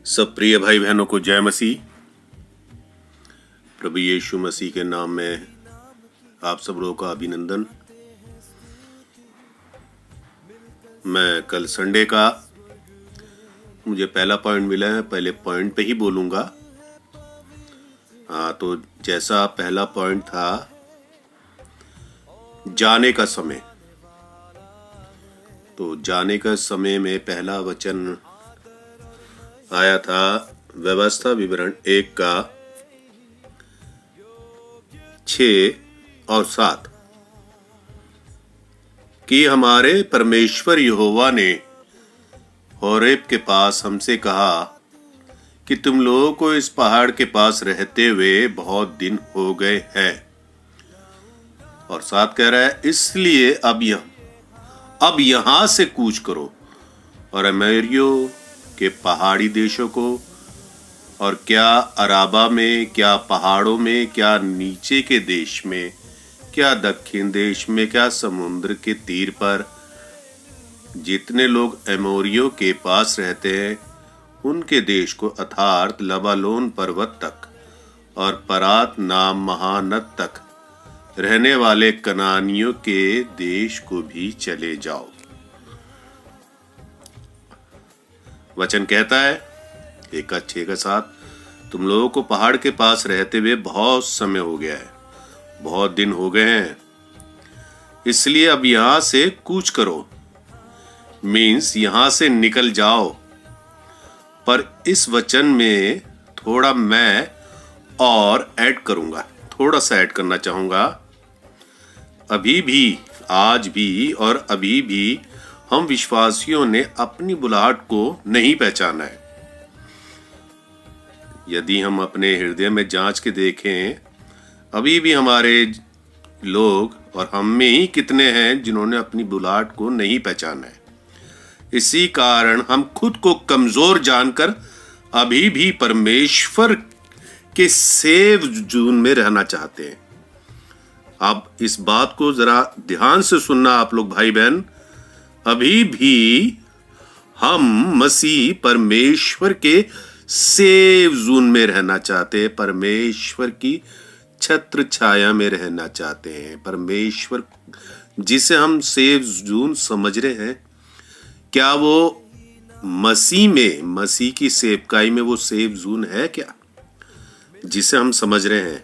सब प्रिय भाई बहनों को जय मसीह। प्रभु यीशु मसीह के नाम में आप सब लोगों का अभिनंदन। मैं कल संडे का मुझे पहला पॉइंट मिला है, पहले पॉइंट पे ही बोलूंगा। तो जैसा पहला पॉइंट था जाने का समय, तो जाने का समय में पहला वचन आया था व्यवस्था विवरण 1 का 6 और 7 कि हमारे परमेश्वर यहोवा ने होरेब के पास हमसे कहा कि तुम लोगों को इस पहाड़ के पास रहते हुए बहुत दिन हो गए हैं। और 7 कह रहा है इसलिए अब यहां से कूच करो और अमेरियों के पहाड़ी देशों को, और क्या अराबा में, क्या पहाड़ों में, क्या नीचे के देश में, क्या दक्षिण देश में, क्या समुद्र के तीर पर जितने लोग एमोरियों के पास रहते हैं उनके देश को, अर्थात लबालोन पर्वत तक और परात नाम महानद तक रहने वाले कनानियों के देश को भी चले जाओ। वचन कहता है 1 का 6 का 7 तुम लोगों को पहाड़ के पास रहते हुए बहुत समय हो गया है, बहुत दिन हो गए हैं, इसलिए अब यहां से कूच करो, मीन्स यहां से निकल जाओ। पर इस वचन में थोड़ा मैं और ऐड करूंगा, थोड़ा सा ऐड करना चाहूंगा। अभी भी, आज भी और अभी भी हम विश्वासियों ने अपनी बुलाहट को नहीं पहचाना है। यदि हम अपने हृदय में जांच के देखें, अभी भी हमारे लोग और हम में ही कितने हैं जिन्होंने अपनी बुलाहट को नहीं पहचाना है। इसी कारण हम खुद को कमजोर जानकर अभी भी परमेश्वर के सेव जून में रहना चाहते हैं। अब इस बात को जरा ध्यान से सुनना आप लोग भाई बहन। अभी भी हम मसीह परमेश्वर के सेव जून में रहना चाहते हैं, परमेश्वर की छत्र छाया में रहना चाहते हैं। परमेश्वर जिसे हम सेव जून समझ रहे हैं, क्या वो मसीह में, मसीह की सेवकाई में वो सेव जून है क्या जिसे हम समझ रहे हैं?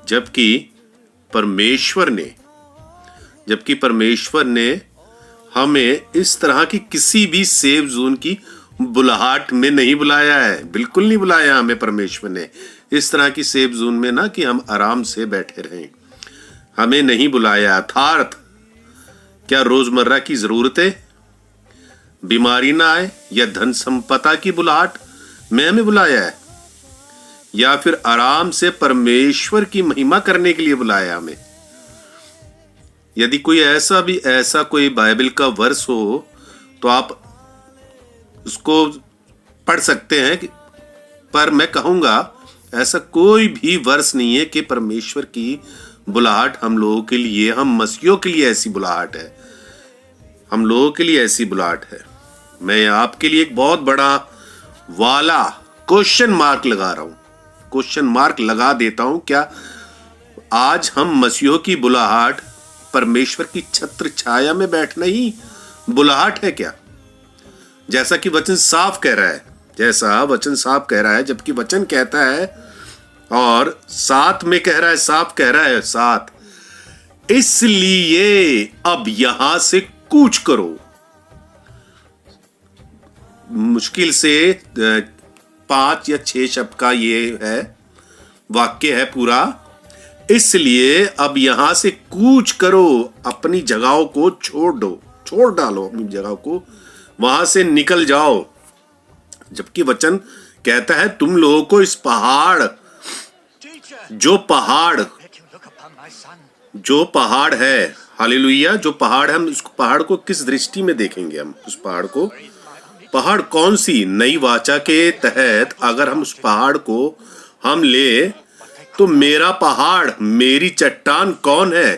जबकि परमेश्वर ने हमें इस तरह की किसी भी सेव जोन की बुलाहट में नहीं बुलाया है, बिल्कुल नहीं बुलाया हमें परमेश्वर ने इस तरह की सेव जोन में, ना कि हम आराम से बैठे रहें, हमें नहीं बुलाया। अर्थात क्या रोजमर्रा की जरूरतें, बीमारी ना आए या धन संपदा की बुलाहट में हमें बुलाया है, या फिर आराम से परमेश्वर की महिमा करने के लिए बुलाया हमें? यदि कोई ऐसा कोई बाइबल का वर्स हो तो आप उसको पढ़ सकते हैं, पर मैं कहूंगा ऐसा कोई भी वर्स नहीं है कि परमेश्वर की बुलाहट हम लोगों के लिए, हम मसीहियों के लिए ऐसी बुलाहट है, हम लोगों के लिए ऐसी बुलाहट है। मैं आपके लिए एक बहुत बड़ा वाला क्वेश्चन मार्क लगा रहा हूं, क्वेश्चन मार्क लगा देता हूं। क्या आज हम मसीहियों की बुलाहट परमेश्वर की छत्र छाया में बैठना ही बुलाहट है क्या? जैसा कि वचन साफ कह रहा है, जबकि वचन कहता है और 7 में कह रहा है, साफ कह रहा है 7, इसलिए अब यहां से कूच करो। मुश्किल से 5 या 6 शब्द का ये है, वाक्य है पूरा। इसलिए अब यहां से कूच करो, अपनी जगहों को छोड़ डालो अपनी जगह को, वहां से निकल जाओ। जबकि वचन कहता है तुम लोगों को इस पहाड़, जो पहाड़ है, हालेलुया, जो पहाड़ है, हम उस पहाड़ को किस दृष्टि में देखेंगे? हम उस पहाड़ कौन सी? नई वाचा के तहत अगर हम उस पहाड़ को हम ले तो मेरा पहाड़, मेरी चट्टान कौन है?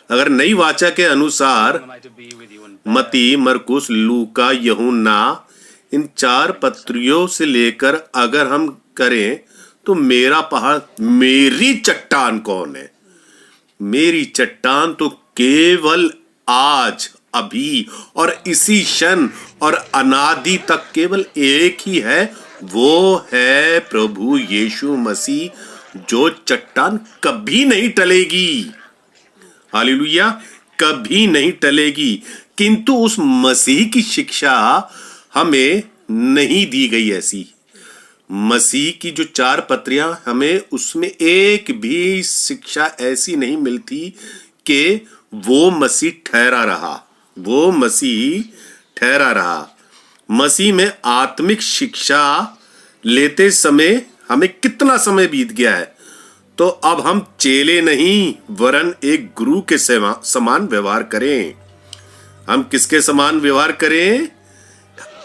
अगर नई वाचा के अनुसार मती, मरकुस, लूका, यूहन्ना, इन 4 पत्रियों से लेकर अगर हम करें तो मेरा पहाड़, मेरी चट्टान कौन है? मेरी चट्टान तो केवल आज, अभी और इसी क्षण और अनादि तक केवल एक ही है, वो है प्रभु यीशु मसीह, जो चट्टान कभी नहीं टलेगी। हालेलुया, कभी नहीं टलेगी। किंतु उस मसीह की शिक्षा हमें नहीं दी गई। ऐसी मसीह की जो 4 पत्रियां, हमें उसमें एक भी शिक्षा ऐसी नहीं मिलती कि वो मसीह ठहरा रहा, वो मसीह ठहरा रहा। मसीह में आत्मिक शिक्षा लेते समय हमें कितना समय बीत गया है, तो अब हम चेले नहीं वरन एक गुरु के समान व्यवहार करें। हम किसके समान व्यवहार करें?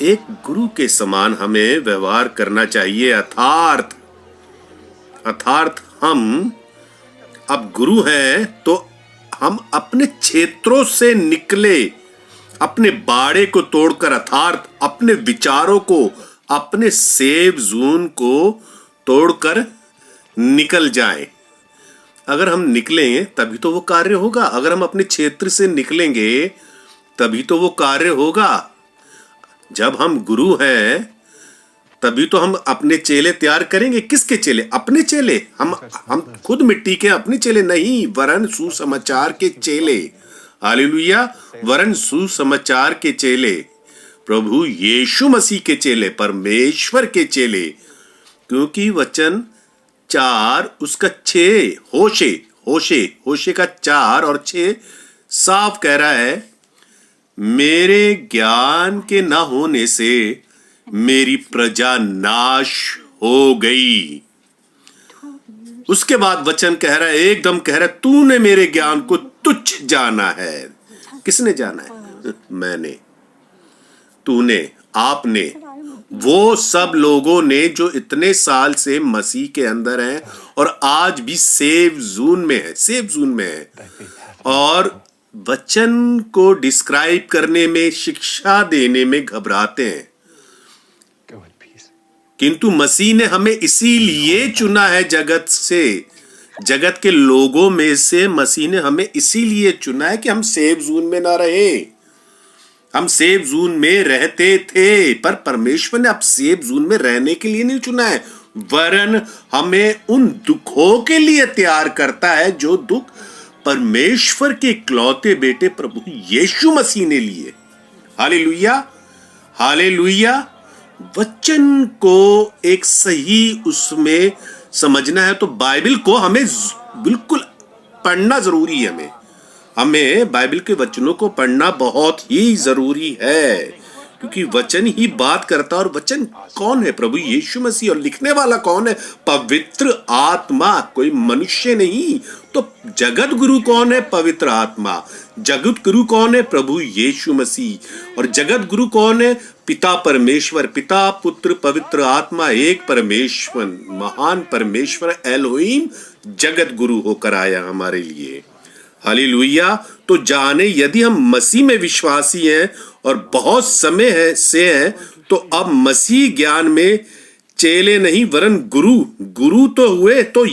एक गुरु के समान हमें व्यवहार करना चाहिए। अर्थात हम अब गुरु हैं तो हम अपने क्षेत्रों से निकले, अपने बाड़े को तोड़कर, अर्थात अपने विचारों को, अपने सेफ जोन को तोड़कर निकल जाएं। अगर हम निकलेंगे तभी तो वो कार्य होगा। अगर हम अपने क्षेत्र से निकलेंगे तभी तो वो कार्य होगा। जब हम गुरु हैं तभी तो हम अपने चेले तैयार करेंगे। किसके चेले? अपने चेले। हम खुद मिट्टी के अपने चेले नहीं, वरन सुसमाचार के चेले। हालेलुया, वरन सुसमाचार के चेले, प्रभु यीशु मसीह के चेले, परमेश्वर के चेले। क्योंकि वचन 4 उसका 6 होशे का 4 और 6 साफ कह रहा है, मेरे ज्ञान के न होने से मेरी प्रजा नाश हो गई। उसके बाद वचन कह रहा है, एकदम कह रहा है, तूने मेरे ज्ञान को तुच्छ जाना है। किसने जाना है? मैंने, तूने, आपने, वो सब लोगों ने जो इतने साल से मसीह के अंदर हैं और आज भी सेफ जोन में है और वचन को डिस्क्राइब करने में, शिक्षा देने में घबराते हैं। किंतु मसीह ने हमें इसीलिए चुना है, जगत के लोगों में से मसीह ने हमें इसीलिए चुना है कि हम सेफ जोन में ना रहे। हम सेफ जोन में रहते थे, पर परमेश्वर ने अब सेफ जोन में रहने के लिए नहीं चुना है, वरन हमें उन दुखों के लिए तैयार करता है जो दुख परमेश्वर के इकलौते बेटे प्रभु यीशु मसीह ने लिए। Hallelujah, hallelujah. वचन को एक सही उसमें समझना है तो बाइबल को हमें बिल्कुल पढ़ना जरूरी है। हमें बाइबल के वचनों को पढ़ना बहुत ही जरूरी है, क्योंकि वचन ही बात करता है। और वचन कौन है? प्रभु यीशु मसीह। और लिखने वाला कौन है? पवित्र आत्मा, कोई मनुष्य नहीं। तो जगत गुरु कौन है? पवित्र आत्मा। जगत गुरु कौन है? प्रभु यीशु मसीह। और जगत गुरु कौन है? पिता परमेश्वर, पिता पुत्र पवित्र आत्मा, एक परमेश्वर, महान परमेश्वर एलोहिम जगत गुरु होकर आया हमारे लिए। हालेलुया। तो जाने यदि हम मसीह में विश्वासी हैं और बहुत समय से हैं, तो अब मसीह ज्ञान में चेले नहीं वरन गुरु तो हुए, तो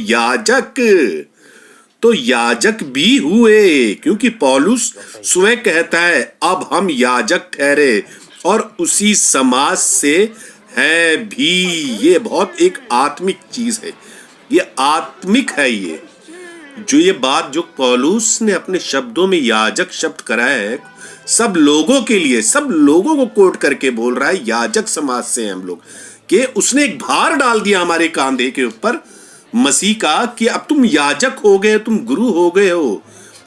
याजक भी हुए। क्योंकि पौलुस स्वयं कहता है, अब हम याजक ठहरे और उसी समाज से है भी। ये बहुत एक आत्मिक चीज है, ये आत्मिक है। ये बात जो पौलुस ने अपने शब्दों में याजक शब्द कराया है, सब लोगों के लिए, सब लोगों को कोट करके बोल रहा है, याजक समाज से हैं हम लोग, कि उसने एक भार डाल दिया हमारे कांधे के ऊपर मसीह का, कि अब तुम याजक हो गए, तुम गुरु हो गए हो,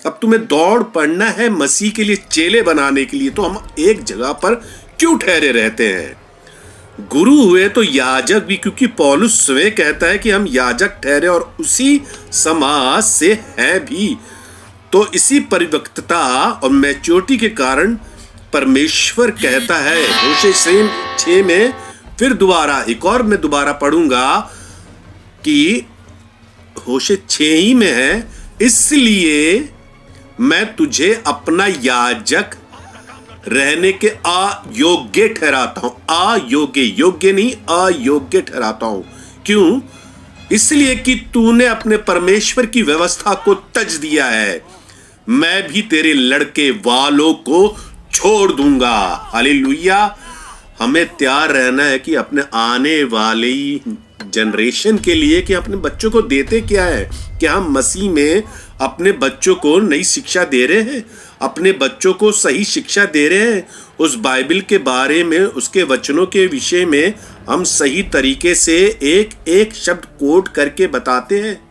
अब तुम्हें दौड़ पड़ना है मसीह के लिए, चेले बनाने के लिए। तो हम एक जगह पर क्यों ठहरे रहते हैं? गुरु हुए तो याजक भी, क्योंकि पौलुस स्वयं कहता है कि हम याजक ठहरे और उसी समाज से है भी। तो इसी परिपक्वता और मैच्योरिटी के कारण परमेश्वर कहता है होशे 6 में, फिर दोबारा एक और मैं दोबारा पढ़ूंगा कि होशे 6 ही में है, इसलिए मैं तुझे अपना याजक रहने के अयोग्य ठहराता हूं। अयोग्य, योग्य नहीं, अयोग्य ठहराता हूं। क्यों? इसलिए कि तूने अपने परमेश्वर की व्यवस्था को तज दिया है। मैं भी तेरे लड़के वालों को छोड़ दूंगा। हालेलुया। हमें तैयार रहना है कि अपने आने वाली जनरेशन के लिए कि अपने बच्चों को देते क्या है। क्या हम मसीह में अपने बच्चों को नई शिक्षा दे रहे हैं? अपने बच्चों को सही शिक्षा दे रहे हैं? उस बाइबल के बारे में, उसके वचनों के विषय में हम सही तरीके से एक एक शब्द कोट करके बताते हैं?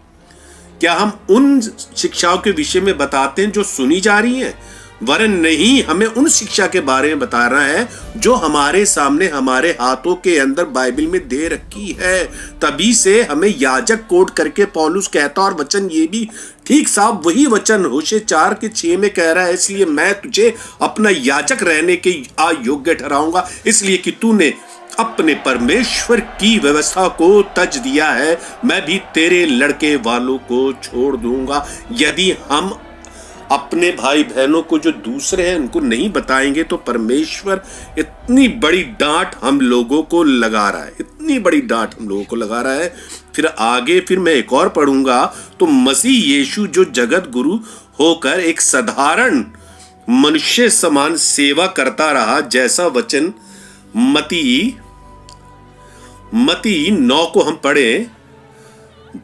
क्या हम उन शिक्षाओं के विषय में बताते हैं जो सुनी जा रही हैं? वरन नहीं, हमें उन शिक्षा के बारे में बताना है जो हमारे सामने, हमारे हाथों के अंदर बाइबल में दे रखी है। तभी से हमें याजक कोट करके पौलुस कहता, और वचन ये भी ठीक साफ वही वचन होशे 4:6 में कह रहा है, इसलिए मैं तुझे अपना याजक रहने के अयोग्य ठहराऊंगा, इसलिए कि तूने अपने परमेश्वर की व्यवस्था को तज दिया है। मैं भी तेरे लड़के वालों को छोड़ दूंगा। यदि हम अपने भाई बहनों को जो दूसरे हैं उनको नहीं बताएंगे तो परमेश्वर इतनी बड़ी डांट हम लोगों को लगा रहा है, इतनी बड़ी डांट हम लोगों को लगा रहा है। फिर आगे फिर मैं एक और पढ़ूंगा तो मसीह यीशु जो जगत गुरु होकर एक साधारण मनुष्य समान सेवा करता रहा, जैसा वचन मती 9 को हम पढ़े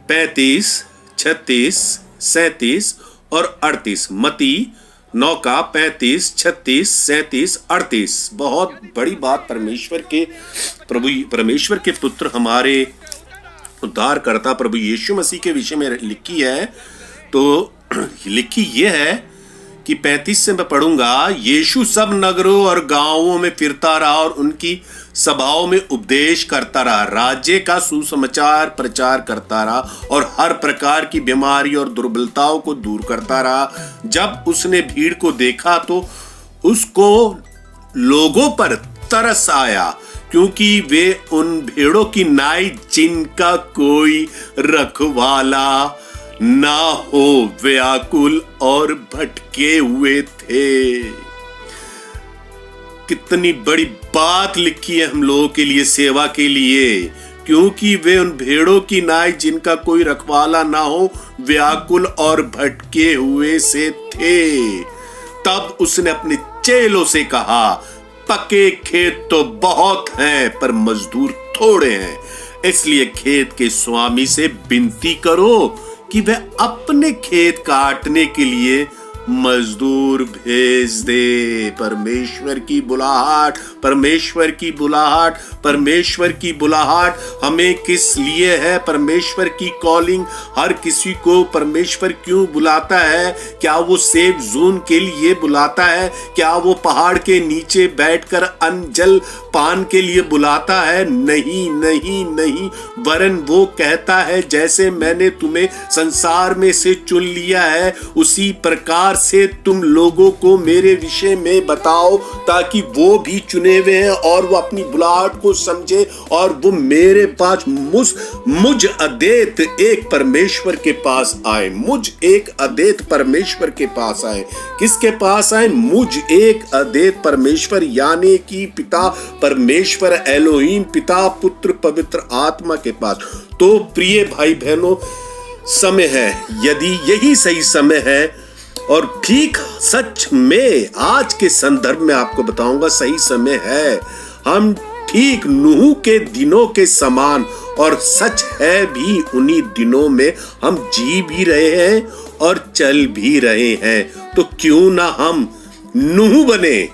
35, 36, 37 और 38। मती 9 का 35, 36, 37, 38। बहुत बड़ी बात परमेश्वर के पुत्र हमारे उद्धारकर्ता प्रभु यीशु मसीह के विषय में लिखी है। तो लिखी यह है कि 35 से मैं पढ़ूंगा, यीशु सब नगरों और गांवों में फिरता रहा और उनकी सभाओं में उपदेश करता रहा, राज्य का सुसमाचार प्रचार करता रहा और हर प्रकार की बीमारी और दुर्बलताओं को दूर करता रहा। जब उसने भीड़ को देखा तो उसको लोगों पर तरस आया, क्योंकि वे उन भेड़ों की नाई जिनका कोई रखवाला ना हो व्याकुल और भटके हुए थे। कितनी बड़ी बात लिखी है हम लोगों के लिए, सेवा के लिए, क्योंकि वे उन भेड़ों की नाई जिनका कोई रखवाला ना हो व्याकुल और भटके हुए से थे। तब उसने अपने चेलों से कहा, पके खेत तो बहुत हैं पर मजदूर थोड़े हैं, इसलिए खेत के स्वामी से विनती करो कि वह अपने खेत काटने के लिए मजदूर भेज दे। परमेश्वर की बुलाहट, परमेश्वर की बुलाहट, परमेश्वर की बुलाहट हमें किस लिए है? परमेश्वर की कॉलिंग हर किसी को परमेश्वर क्यों बुलाता है? क्या वो सेफ जोन के लिए बुलाता है? क्या वो पहाड़ के नीचे बैठकर अन्न जल पान के लिए बुलाता है? नहीं नहीं नहीं, वरन वो कहता है जैसे मैंने तुम्हें संसार में से चुन लिया है उसी प्रकार से तुम लोगों को मेरे विषय में बताओ, ताकि वो भी चुने हुए हैं और वो अपनी बुलाहट को समझे और वो मेरे पास मुझ अदेत एक परमेश्वर के पास आए। मुझ एक अदेत परमेश्वर के पास आए। किसके पास आए? मुझ एक अदेत परमेश्वर, यानी कि पिता परमेश्वर एलोहीम, पिता पुत्र पवित्र आत्मा के पास। तो प्रिय भाई बहनों, समय है, यदि यही सही समय है, और ठीक सच में आज के संदर्भ में आपको बताऊंगा सही समय है। हम ठीक नूह के दिनों के समान, और सच है भी, उन्हीं दिनों में हम जी भी रहे हैं और चल भी रहे हैं। तो क्यों ना हम नूह बने,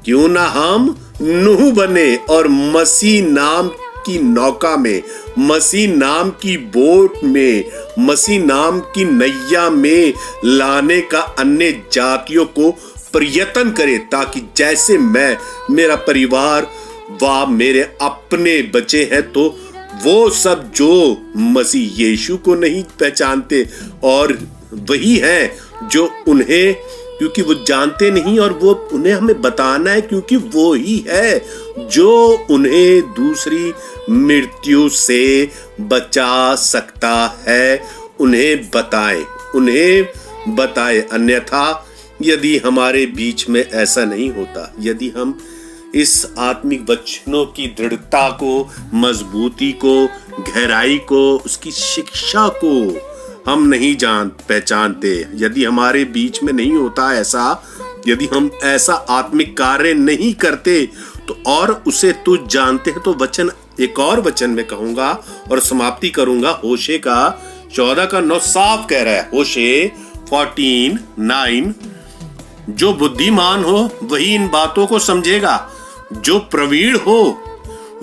क्यों ना हम नूह बने और मसीह नाम की नौका में, मसीह नाम की बोट में, मसीह नाम की नैया में लाने का अन्य जातियों को प्रयत्न करे, ताकि जैसे मैं, मेरा परिवार व मेरे अपने बचे हैं, तो वो सब जो मसीह यीशु को नहीं पहचानते, और वही हैं जो उन्हें, क्योंकि वो जानते नहीं और वो उन्हें हमें बताना है, क्योंकि वो ही है जो उन्हें दूसरी मृत्यु से बचा सकता है। उन्हें बताएं, अन्यथा यदि हमारे बीच में ऐसा नहीं होता, यदि हम इस आत्मिक वचनों की दृढ़ता को, मजबूती को, गहराई को, उसकी शिक्षा को हम नहीं पहचानते, यदि हमारे बीच में नहीं होता ऐसा, यदि हम ऐसा आत्मिक कार्य नहीं करते तो, और उसे तुझ जानते हैं, तो वचन, एक और वचन में कहूंगा और समाप्ति करूंगा। होशे का 14:9 साफ कह रहा है, होशे 14:9, जो बुद्धिमान हो वही इन बातों को समझेगा, जो प्रवीण हो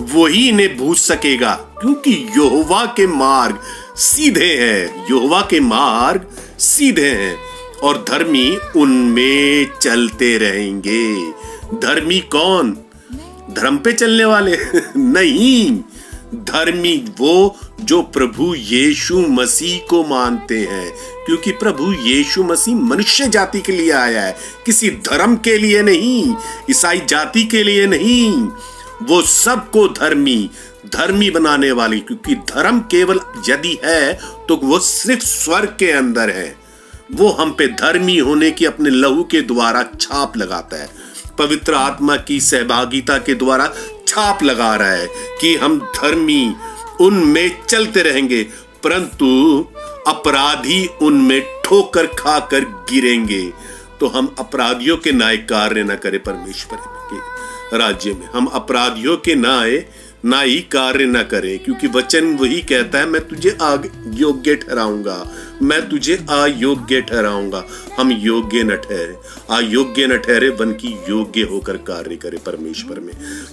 वही इन्हें बूझ सकेगा, क्योंकि यहोवा के मार्ग सीधे हैं, यहोवा के मार्ग सीधे हैं और धर्मी उनमें चलते रहेंगे। धर्मी कौन? धर्म पे चलने वाले नहीं, धर्मी वो जो प्रभु यीशु मसीह को मानते हैं, क्योंकि प्रभु यीशु मसीह मनुष्य जाति के लिए आया है, किसी धर्म के लिए नहीं, ईसाई जाति के लिए नहीं, वो सबको धर्मी बनाने वाली, क्योंकि धर्म केवल यदि है तो वो सिर्फ स्वर्ग के अंदर है। वो हम पे धर्मी होने की अपने लहू के द्वारा छाप लगाता है, पवित्र आत्मा की सहभागिता के द्वारा छाप लगा रहा है कि हम धर्मी उनमें चलते रहेंगे, परंतु अपराधी उनमें ठोकर खाकर गिरेंगे। तो हम अपराधियों के न्याय कार्य न करें परमेश्वर के राज्य में, हम अपराधियों के न्याय कार्य न करें, क्योंकि वचन वही कहता है, मैं तुझे योग्य ठहराऊंगा, मैं तुझे अयोग्य ठहराऊंगा। हम योग्य न ठहरे, अयोग्य न ठहरे, बल्कि योग्य होकर कार्य करे परमेश्वर में,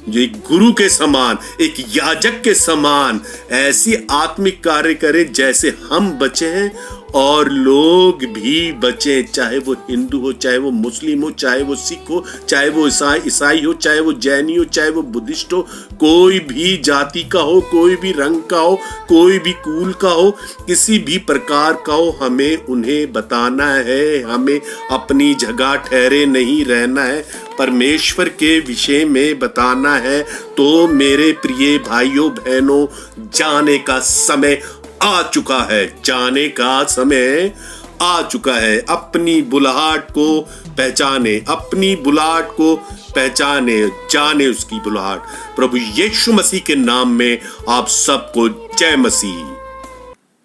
जो एक गुरु के समान, एक याजक के समान ऐसी आत्मिक कार्य करे जैसे हम बचे हैं और लोग भी बचे, चाहे वो हिंदू हो, चाहे वो मुस्लिम हो, चाहे वो सिख हो, चाहे वो ईसाई हो, चाहे वो जैनी हो, चाहे वो बुद्धिस्ट हो, कोई भी जाति का हो, कोई भी रंग का हो, कोई भी कुल का हो, किसी भी प्रकार का हो, हमें उन्हें बताना है, हमें अपनी जगह ठहरे नहीं रहना है, परमेश्वर के विषय में बताना है। तो मेरे प्रिय भाइयों बहनों, जाने का समय आ चुका है, जाने का समय आ चुका है। अपनी बुलाहट को पहचाने, अपनी बुलाहट को पहचाने, जाने उसकी बुलाहट। प्रभु यीशु मसीह के नाम में आप सबको जय मसीह।